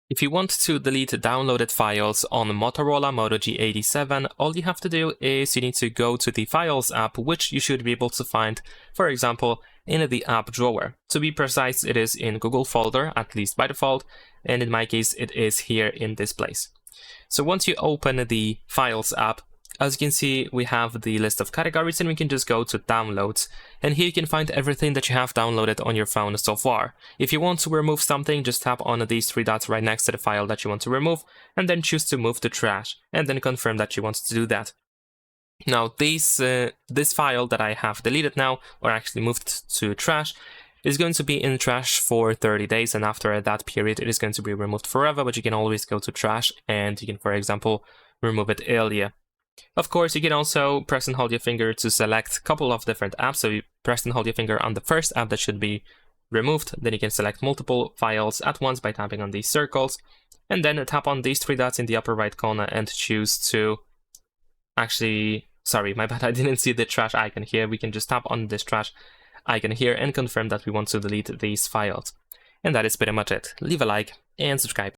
If you want to delete downloaded files on Motorola Moto G87, all you have to do is you need to go to the Files app, which you should be able to find, for example, in the app drawer. To be precise, it is in Google folder, at least by default, and in my case, it is here in this place. So once you open the Files app, as you can see, we have the list of categories, and we can just go to Downloads. And here you can find everything that you have downloaded on your phone so far. If you want to remove something, just tap on these three dots right next to the file that you want to remove, and then choose to move to trash, and then confirm that you want to do that. Now, this file that I have deleted now, or actually moved to trash, is going to be in trash for 30 days, and after that period, it is going to be removed forever, but you can always go to trash, and you can, for example, remove it earlier. Of course, you can also press and hold your finger to select a couple of different apps. So you press and hold your finger on the first app that should be removed. Then you can select multiple files at once by tapping on these circles. And then tap on these three dots in the upper right corner and choose to... Actually, sorry, my bad, I didn't see the trash icon here. We can just tap on this trash icon here and confirm that we want to delete these files. And that is pretty much it. Leave a like and subscribe.